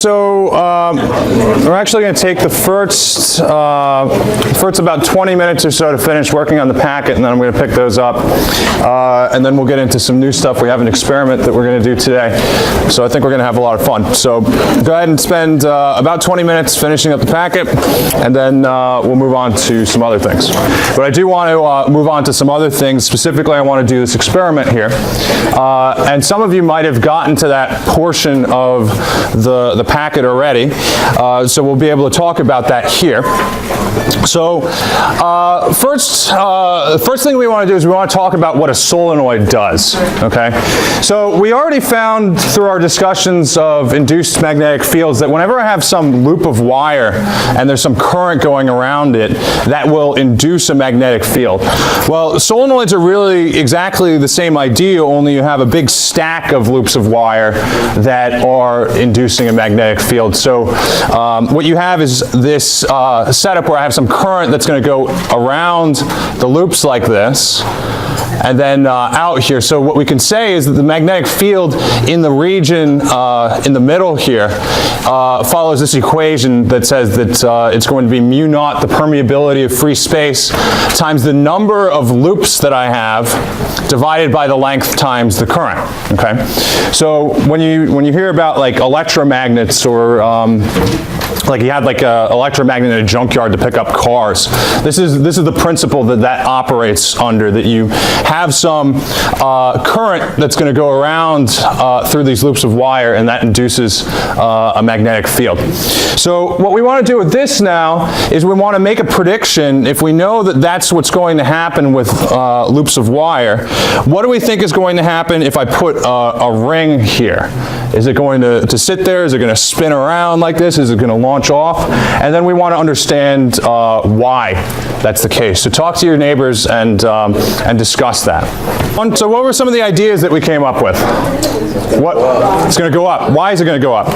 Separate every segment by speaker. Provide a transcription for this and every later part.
Speaker 1: So we're actually going to take the first about 20 minutes or so to finish working on the packet, and then I'm going to pick those up, and then we'll get into some new stuff. We have an experiment that we're going to do today, so I think we're going to have a lot of fun. So go ahead and spend about 20 minutes finishing up the packet, and then we'll move on to some other things. But I do want to move on to some other things. Specifically, I want to do this experiment here, and some of you might have gotten to that portion of the packet already, so we'll be able to talk about that here. So first thing we want to do is we want to talk about what a solenoid does, okay? So we already found through our discussions of induced magnetic fields that whenever I have some loop of wire and there's some current going around it, that will induce a magnetic field. Well, solenoids are really exactly the same idea, only you have a big stack of loops of wire that are inducing a magnetic field. So what you have is this setup where I have some current that's going to go around the loops like this, and then out here. So what we can say is that the magnetic field in the region in the middle here follows this equation that says that it's going to be mu naught, the permeability of free space, times the number of loops that I have divided by the length times the current. Okay. So when you hear about like electromagnets or like you had like an electromagnet in a junkyard to pick up cars. This is the principle that operates under, that you have some current that's going to go around through these loops of wire, and that induces a magnetic field. So what we want to do with this now is we want to make a prediction. If we know that that's what's going to happen with loops of wire, what do we think is going to happen if I put a ring here? Is it going to sit there? Is it going to spin around like this? Is it going to launch off? And then we want to understand why that's the case. So talk to your neighbors and discuss that. So what were some of the ideas that we came up with? What? It's going to go up. Why is it going to go up?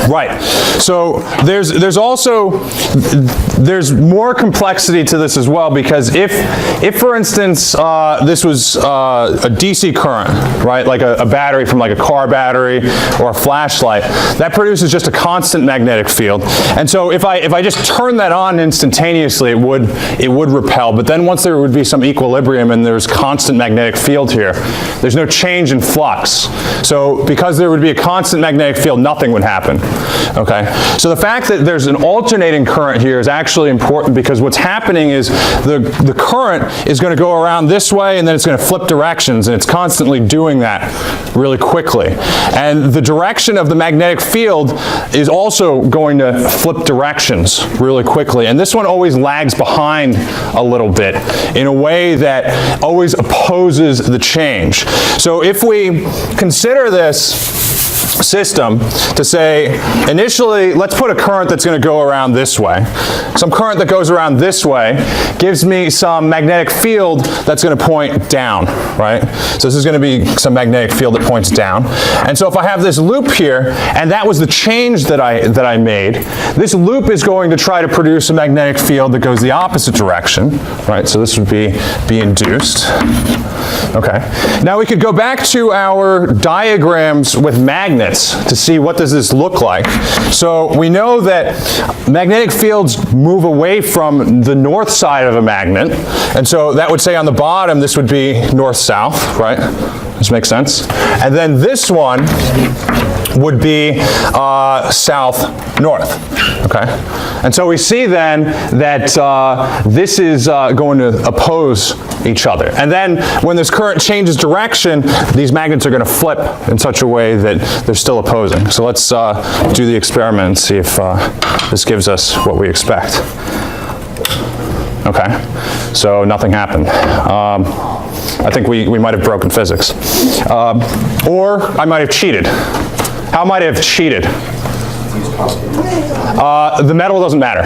Speaker 1: Right. So there's also more complexity to this as well, because if for instance this was a DC current, right, like a battery from like a car battery or a flashlight, that produces just a constant magnetic field. And so if I just turn that on instantaneously, it would repel. But then once there would be some equilibrium and there's constant magnetic field here, there's no change in flux. So because there would be a constant magnetic field, nothing would happen. Okay. So the fact that there's an alternating current here is actually important, because what's happening is the current is going to go around this way, and then it's going to flip directions, and it's constantly doing that really quickly. And the direction of the magnetic field is also going to flip directions really quickly. And this one always lags behind a little bit in a way that always opposes the change. So if we consider this system to say, initially, let's put a current that's going to go around this way. Some current that goes around this way gives me some magnetic field that's going to point down, right? So this is going to be some magnetic field that points down. And so if I have this loop here, and that was the change that I made, this loop is going to try to produce a magnetic field that goes the opposite direction, right? So this would be induced. Okay. Now we could go back to our diagrams with magnets to see what does this look like. So we know that magnetic fields move away from the north side of a magnet, and so that would say on the bottom this would be north-south, right? This makes sense. And then this one would be south-north, okay? And so we see then that this is going to oppose each other. And then when this current changes direction, these magnets are going to flip in such a way that they're still opposing. So let's do the experiment and see if this gives us what we expect. Okay, so nothing happened. I think we might have broken physics. Or I might have cheated. How might I have cheated? The metal doesn't matter.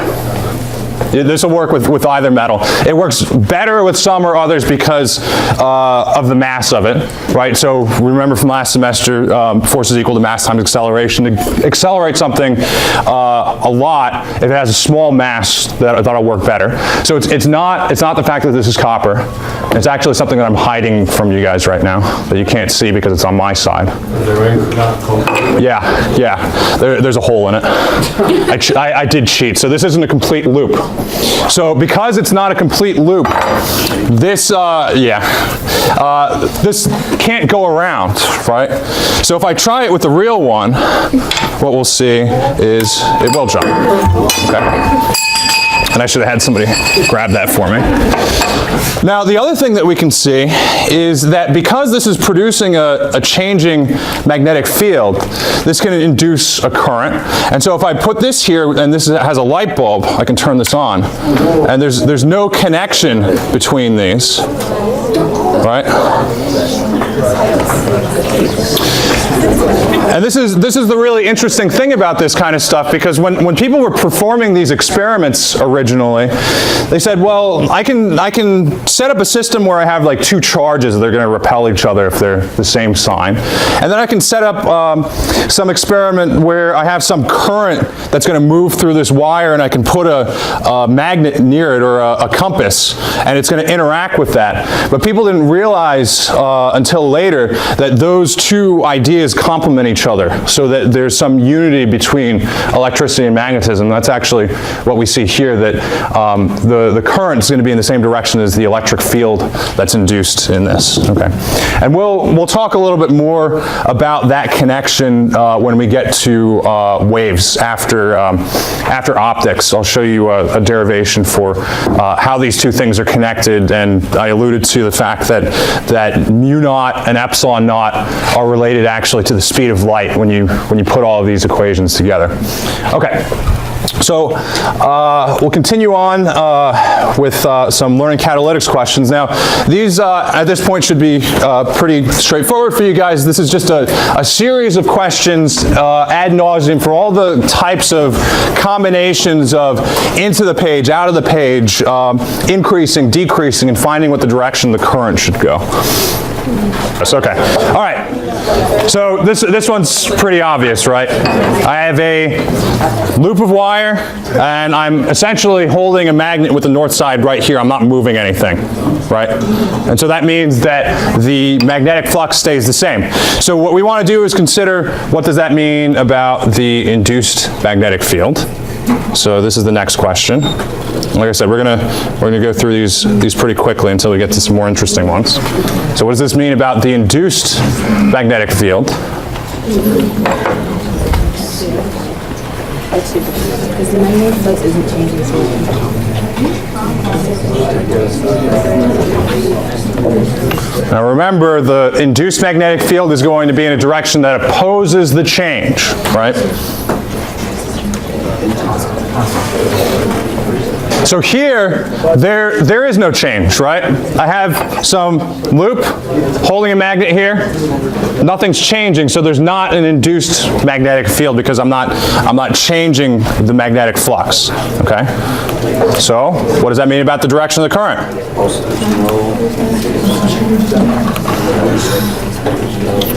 Speaker 1: This will work with either metal. It works better with some or others because of the mass of it, right? So remember from last semester, force is equal to mass times acceleration. To accelerate something a lot, if it has a small mass, that'll work better. So it's not the fact that this is copper. It's actually something that I'm hiding from you guys right now that you can't see because it's on my side. Yeah. There's a hole in it. I did cheat. So this isn't a complete loop. So because it's not a complete loop, this this can't go around, right? So if I try it with the real one, what we'll see is it will jump. Okay. And I should have had somebody grab that for me. Now, the other thing that we can see is that because this is producing a changing magnetic field, this can induce a current. And so if I put this here, and this has a light bulb, I can turn this on. And there's no connection between these, right? And this is the really interesting thing about this kind of stuff, because when people were performing these experiments originally, they said, well, I can set up a system where I have like two charges that are going to repel each other if they're the same sign. And then I can set up some experiment where I have some current that's going to move through this wire, and I can put a magnet near it or a compass, and it's going to interact with that. But people didn't realize until later that those two ideas complement each other, so that there's some unity between electricity and magnetism. That's actually what we see here, that the current is going to be in the same direction as the electric field that's induced in this. Okay, and we'll talk a little bit more about that connection when we get to waves after optics. I'll show you a derivation for how these two things are connected, and I alluded to the fact that mu naught and epsilon naught are related actually to the speed of light when you put all of these equations together. Okay. So we'll continue on with some learning catalytics questions. Now, these at this point should be pretty straightforward for you guys. This is just a series of questions ad nauseum for all the types of combinations of into the page, out of the page, increasing, decreasing, and finding what the direction the current should go. Okay. All right. So this one's pretty obvious, right? I have a loop of wire, and I'm essentially holding a magnet with the north side right here. I'm not moving anything, right? And so that means that the magnetic flux stays the same. So what we want to do is consider, what does that mean about the induced magnetic field? So this is the next question. Like I said, we're gonna go through these pretty quickly until we get to some more interesting ones. So what does this mean about the induced magnetic field?
Speaker 2: Because the magnetic flux isn't changing, so
Speaker 1: now remember, the induced magnetic field is going to be in a direction that opposes the change, right? So here, there is no change, right? I have some loop holding a magnet here. Nothing's changing, so there's not an induced magnetic field because I'm not changing the magnetic flux. Okay? So, what does that mean about the direction of the current? What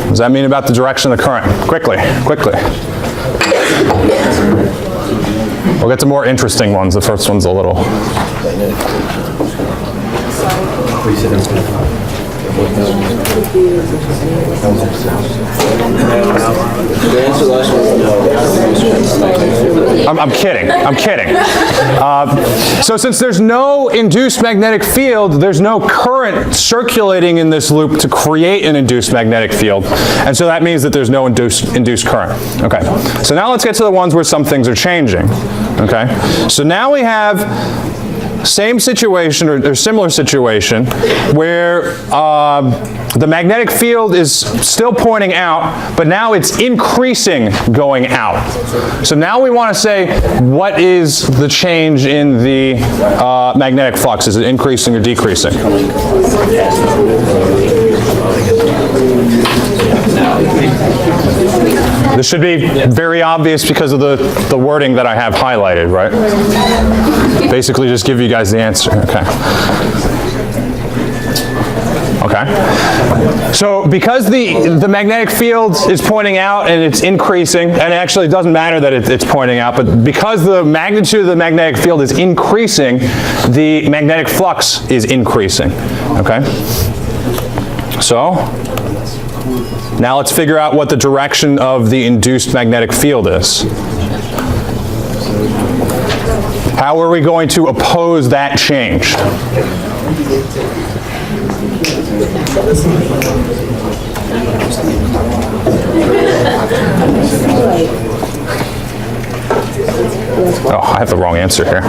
Speaker 1: does that mean about the direction of the current? Quickly. We'll get to more interesting ones. The first one's a little. I'm kidding. So since there's no induced magnetic field, there's no current circulating in this loop to create an induced magnetic field. And so that means that there's no induced current. Okay. So now let's get to the ones where some things are changing. Okay. So now we have same situation or similar situation where the magnetic field is still pointing out, but now it's increasing going out. So now we want to say, what is the change in the magnetic flux? Is it increasing or decreasing? This should be very obvious because of the wording that I have highlighted, right? Basically just give you guys the answer. Okay. Okay. So because the magnetic field is pointing out and it's increasing, and it actually doesn't matter that it's pointing out, but because the magnitude of the magnetic field is increasing, the magnetic flux is increasing. Okay? So now let's figure out what the direction of the induced magnetic field is. How are we going to oppose that change? Oh, I have the wrong answer here.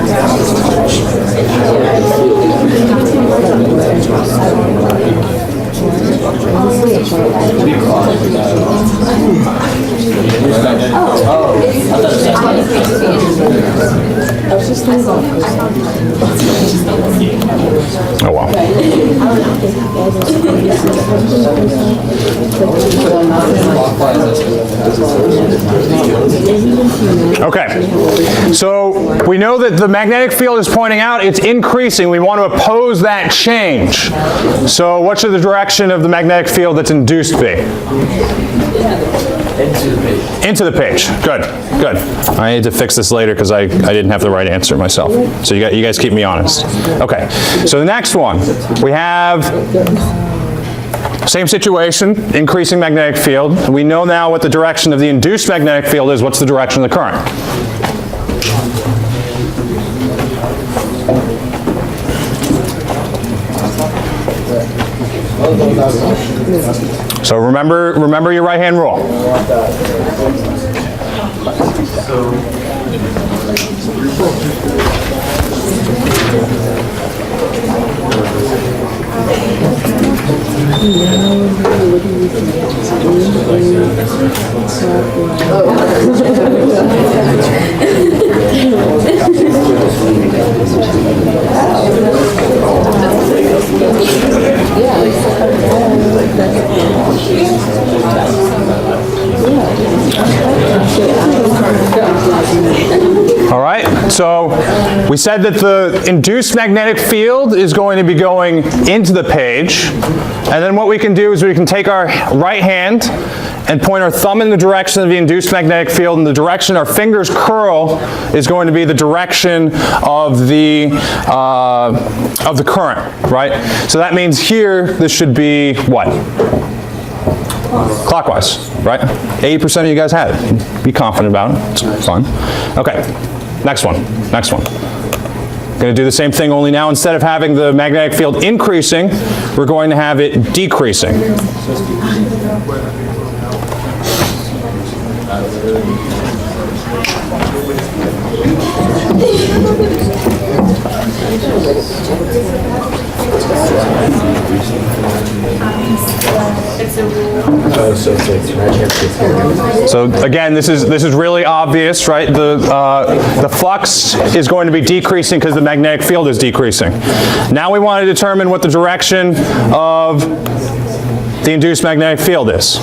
Speaker 1: Oh well. Okay, so we know that the magnetic field is pointing out, it's increasing. We want to oppose that change. So what should the direction of the magnetic field that's induced be? Into the page. Good, good. I need to fix this later because I didn't have the right answer myself. So you guys keep me honest. Okay, so the next one, we have same situation, increasing magnetic field. We know now what the direction of the induced magnetic field is. What's the direction of the current? So remember your right-hand rule. All right, so we said that the induced magnetic field is going to be going into the page, and then what we can do is we can take our right hand and point our thumb in the direction of the induced magnetic field, and the direction our fingers curl is going to be the direction of the current, right? So that means here this should be what? Clockwise, right? 80% of you guys had it. Be confident about it. It's fun. Okay, next one. Next one. Going to do the same thing, only now instead of having the magnetic field increasing, we're going to have it decreasing. So again, this is really obvious, right? The flux is going to be decreasing because the magnetic field is decreasing. Now we want to determine what the direction of the induced magnetic field is.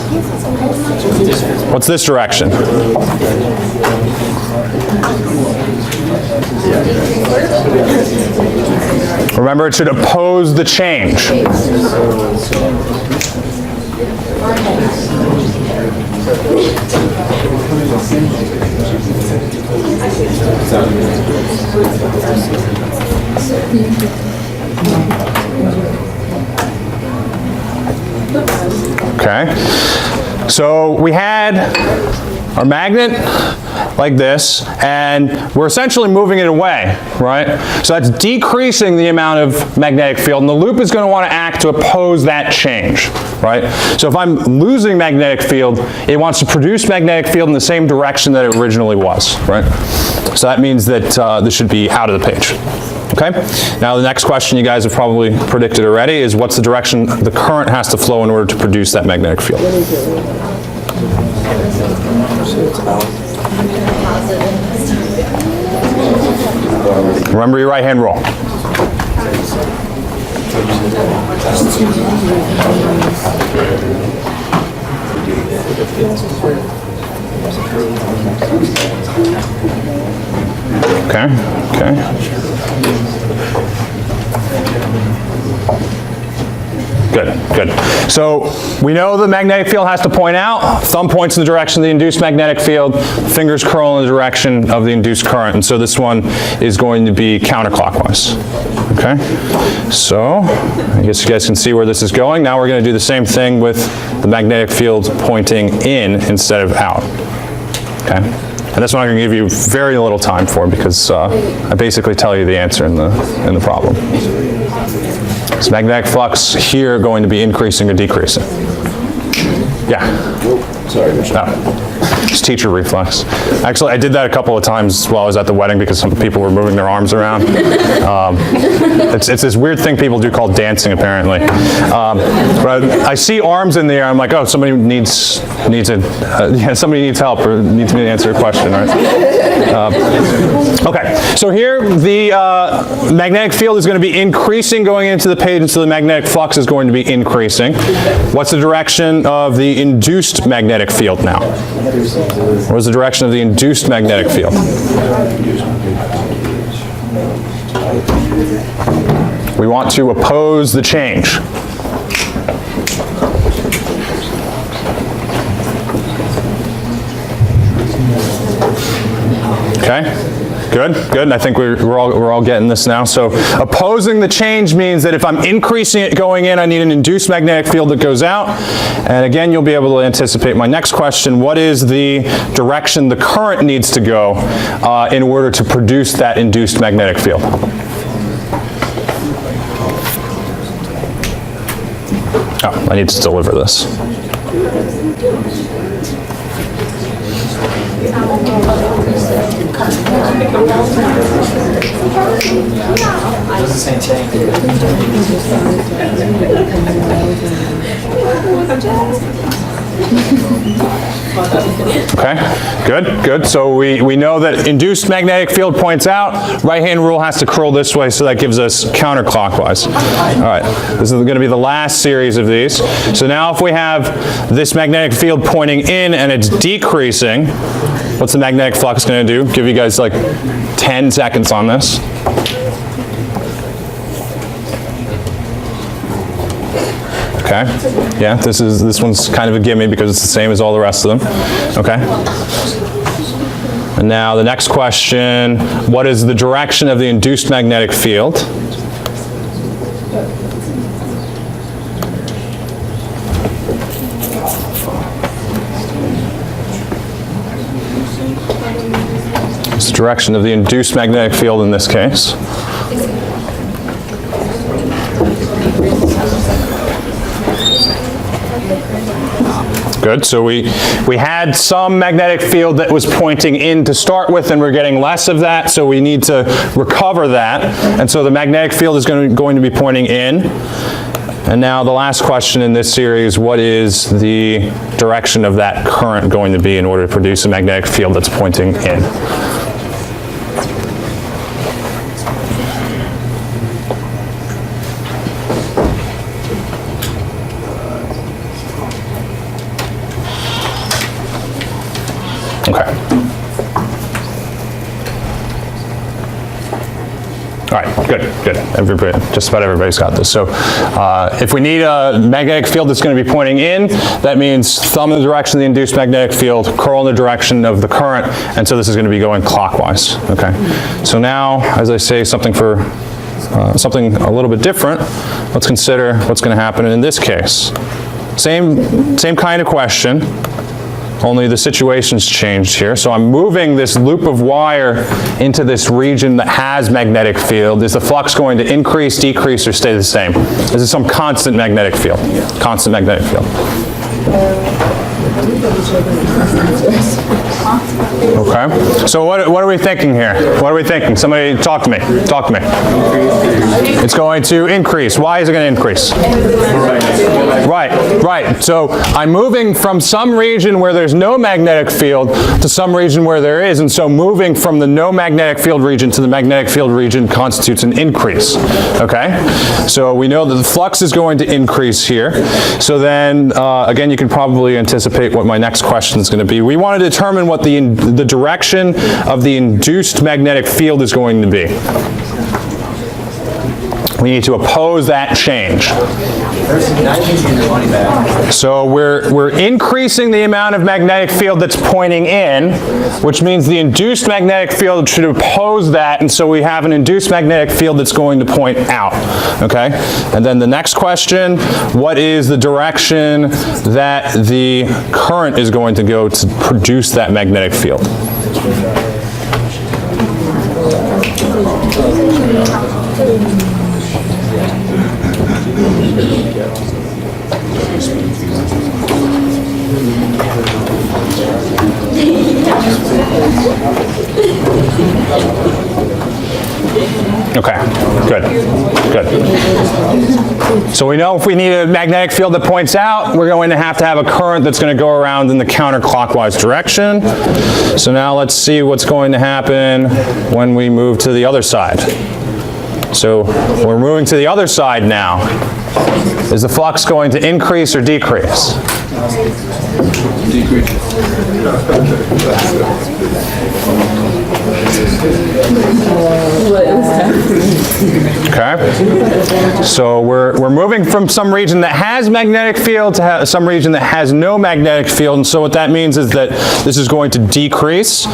Speaker 1: What's this direction? Remember, it should oppose the change. Okay, so we had our magnet like this, and we're essentially moving it away, right? So that's decreasing the amount of magnetic field, and the loop is going to want to act to oppose that change, right? So if I'm losing magnetic field, it wants to produce magnetic field in the same direction that it originally was, right? So that means that this should be out of the page. Okay? Now the next question you guys have probably predicted already is what's the direction the current has to flow in order to produce that magnetic field? Remember your right-hand rule. Okay, okay. Good, good. So we know the magnetic field has to point out. Thumb points in the direction of the induced magnetic field. Fingers curl in the direction of the induced current. And so this one is going to be counterclockwise. Okay? So I guess you guys can see where this is going. Now we're going to do the same thing with the magnetic field pointing in instead of out. Okay? And that's what I'm going to give you very little time for because I basically tell you the answer in the problem. Is magnetic flux here going to be increasing or decreasing? Yeah.
Speaker 3: Sorry.
Speaker 1: It's teacher reflex. Actually, I did that a couple of times while I was at the wedding because some people were moving their arms around. It's this weird thing people do called dancing, apparently. But I see arms in the air. I'm like, oh, somebody needs somebody needs help or needs me to answer a question, right? Okay, so here the magnetic field is going to be increasing going into the page, and so the magnetic flux is going to be increasing. What's the direction of the induced magnetic field now? What is the direction of the induced magnetic field? We want to oppose the change. Okay, good, good. I think we're all getting this now. So opposing the change means that if I'm increasing it going in, I need an induced magnetic field that goes out. And again, you'll be able to anticipate my next question. What is the direction the current needs to go in order to produce that induced magnetic field? Oh, I need to deliver this. Okay, good, good. So we know that induced magnetic field points out. Right-hand rule has to curl this way, so that gives us counterclockwise. All right, this is going to be the last series of these. So now if we have this magnetic field pointing in and it's decreasing, what's the magnetic flux going to do? Give you guys like 10 seconds on this. Okay, yeah, this one's kind of a gimme because it's the same as all the rest of them. Okay. And now the next question, what is the direction of the induced magnetic field? It's the direction of the induced magnetic field in this case. Good, so we had some magnetic field that was pointing in to start with, and we're getting less of that, so we need to recover that. And so the magnetic field is going to be pointing in. And now the last question in this series, what is the direction of that current going to be in order to produce a magnetic field that's pointing in? Okay. All right, good, good. Everybody, just about everybody's got this. So if we need a magnetic field that's going to be pointing in, that means thumb in the direction of the induced magnetic field, curl in the direction of the current, and so this is going to be going clockwise. Okay. So now, as I say, something something a little bit different, let's consider what's going to happen in this case. Same kind of question. Only the situation's changed here. So I'm moving this loop of wire into this region that has magnetic field. Is the flux going to increase, decrease, or stay the same? Is it some constant magnetic field? Constant magnetic field. Okay. Okay, so what are we thinking here? What are we thinking? Somebody talk to me. Talk to me. It's going to increase. Why is it going to increase? Right. So I'm moving from some region where there's no magnetic field to some region where there is, and so moving from the no magnetic field region to the magnetic field region constitutes an increase. Okay, so we know that the flux is going to increase here. So then, again, you can probably anticipate what my next question is going to be. We want to determine what the direction of the induced magnetic field is going to be. We need to oppose that change. So we're increasing the amount of magnetic field that's pointing in, which means the induced magnetic field should oppose that, and so we have an induced magnetic field that's going to point out. Okay? And then the next question, what is the direction that the current is going to go to produce that magnetic field? Okay, good. So we know if we need a magnetic field that points out, we're going to have a current that's going to go around in the counterclockwise direction. So now let's see what's going to happen when we move to the other side. So we're moving to the other side now. Is the flux going to increase or decrease?
Speaker 3: Decrease.
Speaker 1: Okay. So we're moving from some region that has magnetic field to some region that has no magnetic field, and so what that means is that this is going to decrease.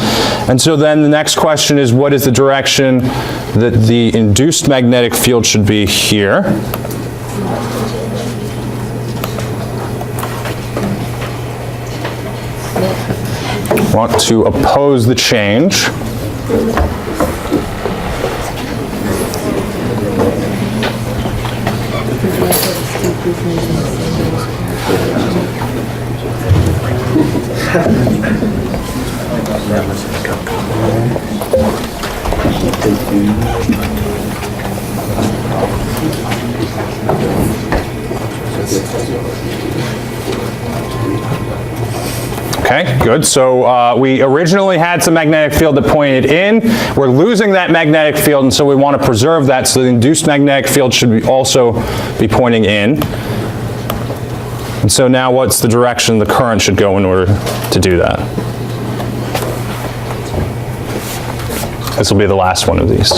Speaker 1: And so then the next question is, what is the direction that the induced magnetic field should be here? Want to oppose the change. Okay, good. So we originally had some magnetic field that pointed in. We're losing that magnetic field, and so we want to preserve that, so the induced magnetic field should also be pointing in. And so now what's the direction the current should go in order to do that? This will be the last one of these.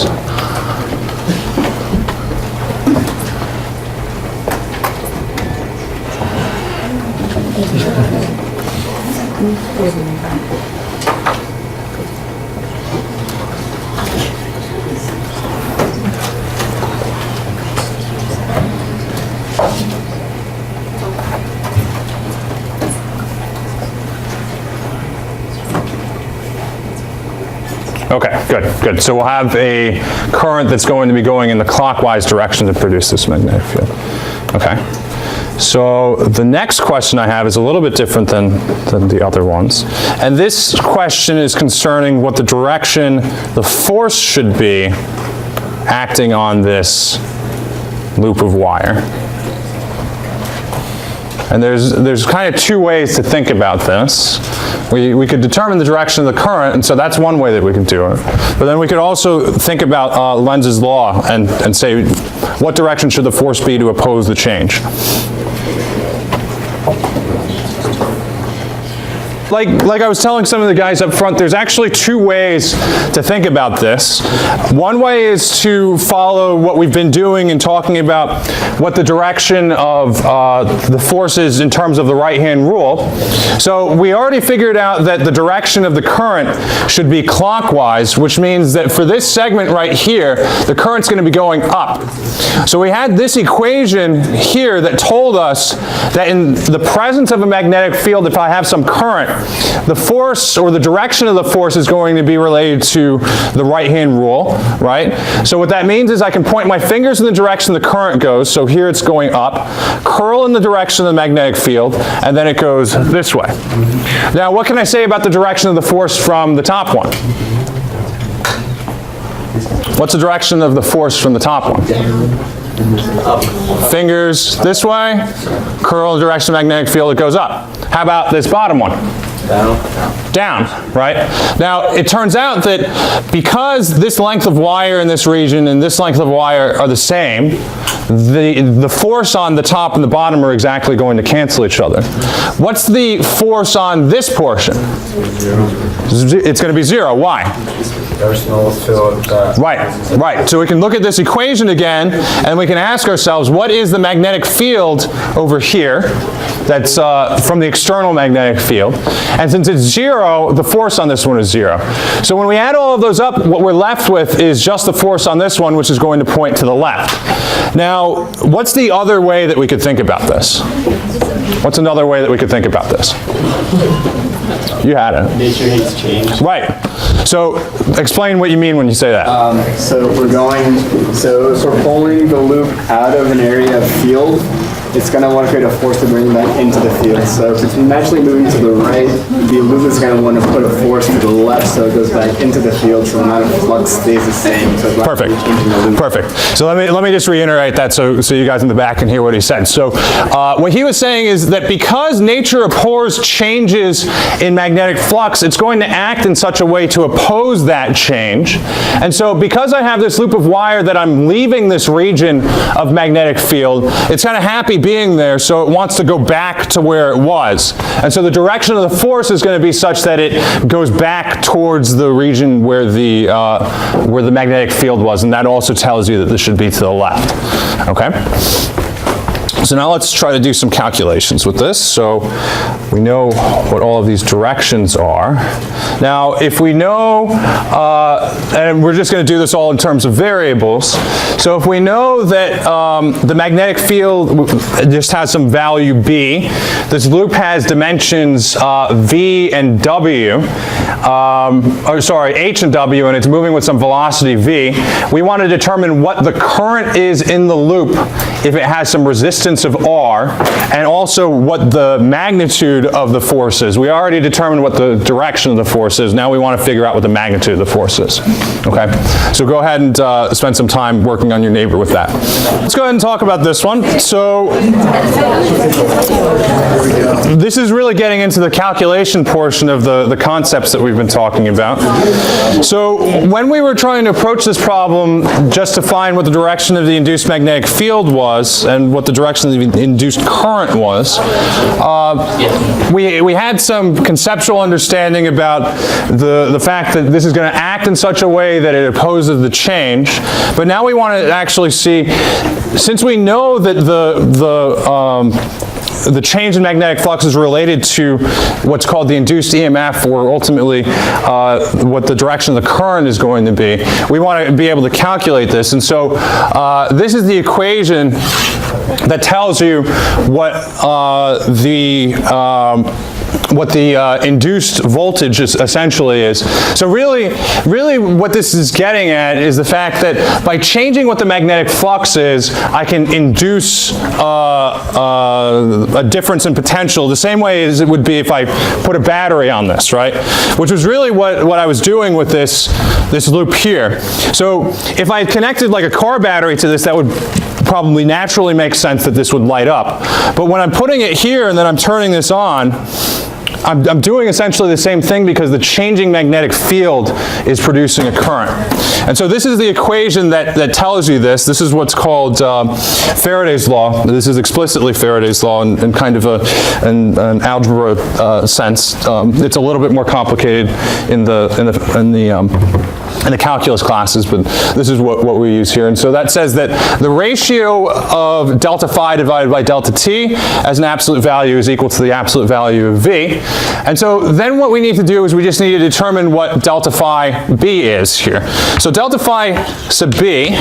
Speaker 1: Okay, good. So we'll have a current that's going to be going in the clockwise direction to produce this magnetic field. Okay. So the next question I have is a little bit different than the other ones. And this question is concerning what the direction the force should be acting on this loop of wire. And there's kind of two ways to think about this. We could determine the direction of the current, and so that's one way that we can do it. But then we could also think about Lenz's law and say, what direction should the force be to oppose the change? Like I was telling some of the guys up front, there's actually two ways to think about this. One way is to follow what we've been doing and talking about what the direction of the force is in terms of the right-hand rule. So we already figured out that the direction of the current should be clockwise, which means that for this segment right here, the current's going to be going up. So we had this equation here that told us that in the presence of a magnetic field, if I have some current, the force or the direction of the force is going to be related to the right-hand rule, right? So what that means is I can point my fingers in the direction the current goes, so here it's going up, curl in the direction of the magnetic field, and then it goes this way. Now, what can I say about the direction of the force from the top one? What's the direction of the force from the top one? Fingers this way, curl in the direction of the magnetic field, it goes up. How about this bottom one? Down, right? Now, it turns out that because this length of wire in this region and this length of wire are the same, the force on the top and the bottom are exactly going to cancel each other. What's the force on this portion? It's going to be 0. Why?
Speaker 3: There's no field.
Speaker 1: Right. So we can look at this equation again, and we can ask ourselves, what is the magnetic field over here that's from the external magnetic field? And since it's 0, the force on this one is 0. So when we add all of those up, what we're left with is just the force on this one, which is going to point to the left. Now, what's the other way that we could think about this? What's another way that we could think about this? You had it.
Speaker 4: Nature hates change.
Speaker 1: Right. So explain what you mean when you say that.
Speaker 4: So if we're pulling the loop out of an area of field, it's going to want to create a force to bring it back into the field. So if it's naturally moving to the right, the loop is going to want to put a force to the left so it goes back into the field, so the amount of flux stays the same. So it's not
Speaker 1: Perfect.
Speaker 4: changing the loop.
Speaker 1: Perfect. So let me just reiterate that so you guys in the back can hear what he said. So what he was saying is that because nature abhors changes in magnetic flux, it's going to act in such a way to oppose that change. And so because I have this loop of wire that I'm leaving this region of magnetic field, it's kind of happy being there, so it wants to go back to where it was. And so the direction of the force is going to be such that it goes back towards the region where the magnetic field was, and that also tells you that this should be to the left. Okay? So now let's try to do some calculations with this. So we know what all of these directions are. Now, if we know, and we're just going to do this all in terms of variables. So if we know that the magnetic field just has some value B, this loop has dimensions V and W, H and W, and it's moving with some velocity V, we want to determine what the current is in the loop if it has some resistance of R, and also what the magnitude of the force is. We already determined what the direction of the force is. Now we want to figure out what the magnitude of the force is. Okay? So go ahead and spend some time working on your neighbor with that. Let's go ahead and talk about this one. So this is really getting into the calculation portion of the concepts that we've been talking about. So when we were trying to approach this problem just to find what the direction of the induced magnetic field was and what the direction of the induced current was, we had some conceptual understanding about the fact that this is going to act in such a way that it opposes the change. But now we want to actually see, since we know that the change in magnetic flux is related to what's called the induced EMF, or ultimately what the direction of the current is going to be, we want to be able to calculate this. And so this is the equation that tells you what the induced voltage essentially is. So really what this is getting at is the fact that by changing what the magnetic flux is, I can induce a difference in potential the same way as it would be if I put a battery on this, right? Which was really what I was doing with this loop here. So if I connected like a car battery to this, that would probably naturally make sense that this would light up. But when I'm putting it here and then I'm turning this on, I'm doing essentially the same thing because the changing magnetic field is producing a current. And so this is the equation that tells you this. This is what's called Faraday's law. This is explicitly Faraday's law in kind of an algebra sense. It's a little bit more complicated in the in the calculus classes, but this is what we use here. And so that says that the ratio of delta phi divided by delta t as an absolute value is equal to the absolute value of v. And so then what we need to do is we just need to determine what delta phi b is here. So delta phi sub b,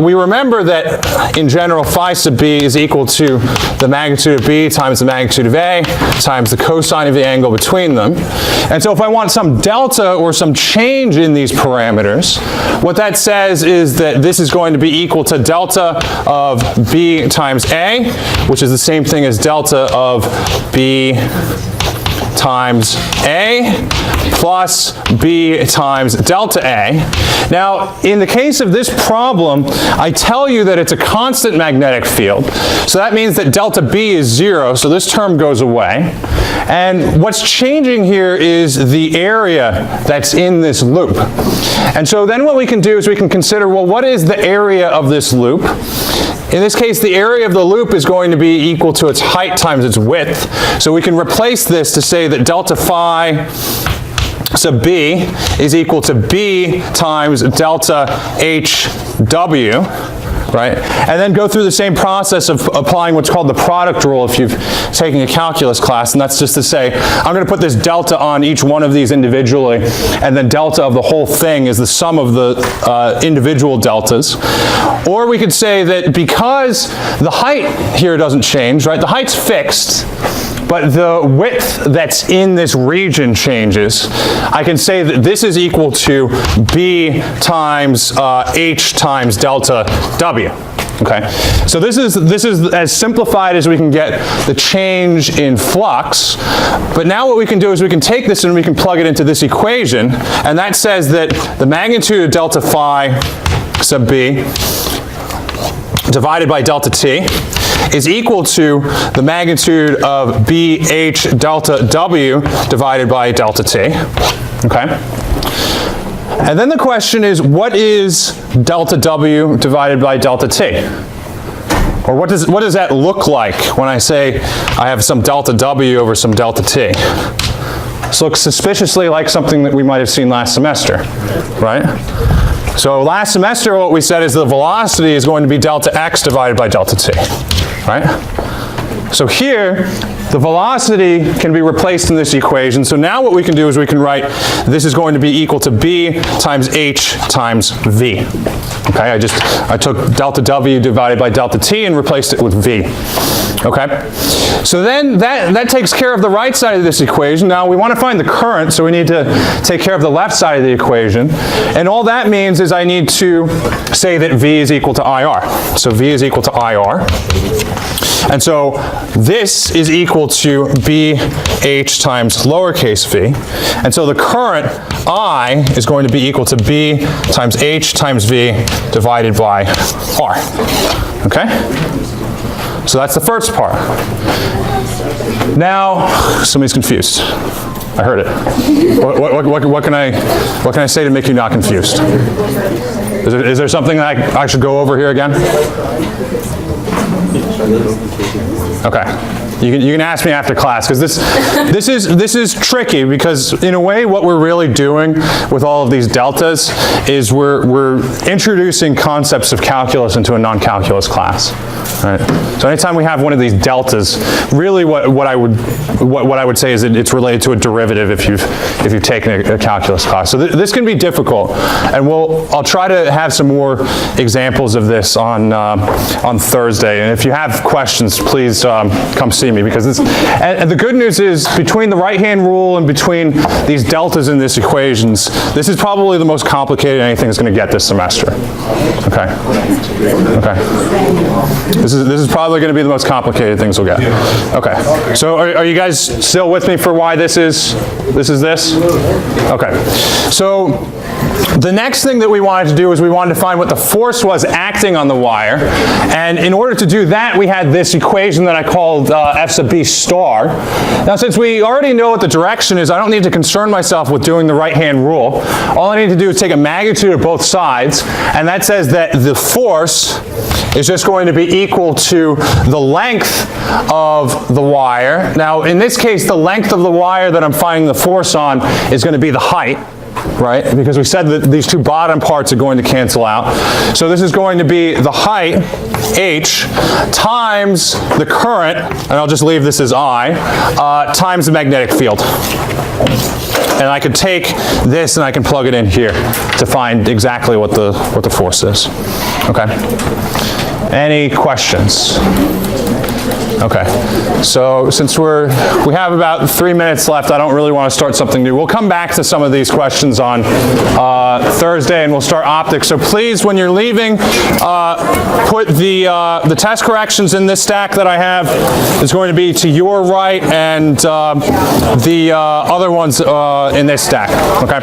Speaker 1: we remember that in general phi sub b is equal to the magnitude of b times the magnitude of a times the cosine of the angle between them. And so if I want some delta or some change in these parameters, what that says is that this is going to be equal to delta of b times a, which is the same thing as delta of b times a plus b times delta a. Now, in the case of this problem, I tell you that it's a constant magnetic field. So that means that delta b is 0, so this term goes away. And what's changing here is the area that's in this loop. And so then what we can do is we can consider, well, what is the area of this loop? In this case, the area of the loop is going to be equal to its height times its width. So we can replace this to say that delta phi sub b is equal to b times delta hw. Right? And then go through the same process of applying what's called the product rule if you've taken a calculus class, and that's just to say, I'm going to put this delta on each one of these individually, and then delta of the whole thing is the sum of the individual deltas. Or we could say that because the height here doesn't change, right? The height's fixed, but the width that's in this region changes. I can say that this is equal to b times h times delta w. Okay, so this is as simplified as we can get the change in flux. But now what we can do is we can take this and we can plug it into this equation, and that says that the magnitude of delta phi sub b divided by delta t is equal to the magnitude of bh delta w divided by delta t. Okay? And then the question is, what is delta w divided by delta t? Or what does that look like when I say I have some delta w over some delta t? This looks suspiciously like something that we might have seen last semester, right? So last semester what we said is the velocity is going to be delta x divided by delta t, right? So here, the velocity can be replaced in this equation. So now what we can do is we can write this is going to be equal to b times h times v. Okay, I took delta w divided by delta t and replaced it with v. Okay, so then that takes care of the right side of this equation. Now we want to find the current, so we need to take care of the left side of the equation. And all that means is I need to say that v is equal to IR. So v is equal to IR. And so this is equal to BH times lowercase v. And so the current I is going to be equal to B times H times V divided by R. Okay? So that's the first part. Now, somebody's confused. I heard it. What can I say to make you not confused? Is there something that I should go over here again? Okay. You can ask me after class, because this is tricky, because in a way what we're really doing with all of these deltas is we're introducing concepts of calculus into a non-calculus class. Right? So anytime we have one of these deltas, really what I would say is that it's related to a derivative if you've taken a calculus class. So this can be difficult, and I'll try to have some more examples of this on Thursday. And if you have questions, please come see me, because and the good news is, between the right-hand rule and between these deltas in these equations, this is probably the most complicated anything is going to get this semester. Okay. Okay. This is probably going to be the most complicated things we'll get. Okay. So are you guys still with me for why this is this? Okay. So the next thing that we wanted to do is we wanted to find what the force was acting on the wire. And in order to do that, we had this equation that I called F sub B star. Now, since we already know what the direction is, I don't need to concern myself with doing the right-hand rule. All I need to do is take a magnitude of both sides, and that says that the force is just going to be equal to the length of the wire. Now, in this case, the length of the wire that I'm finding the force on is going to be the height. right? Because we said that these two bottom parts are going to cancel out. So this is going to be the height, h, times the current, and I'll just leave this as I, times the magnetic field. And I could take this and I can plug it in here to find exactly what the force is. Okay? Any questions? Okay, so since we have about 3 minutes left, I don't really want to start something new. We'll come back to some of these questions on Thursday, and we'll start optics. So please, when you're leaving, put the test corrections in this stack that I have. Is going to be to your right, and the other ones in this stack. Okay.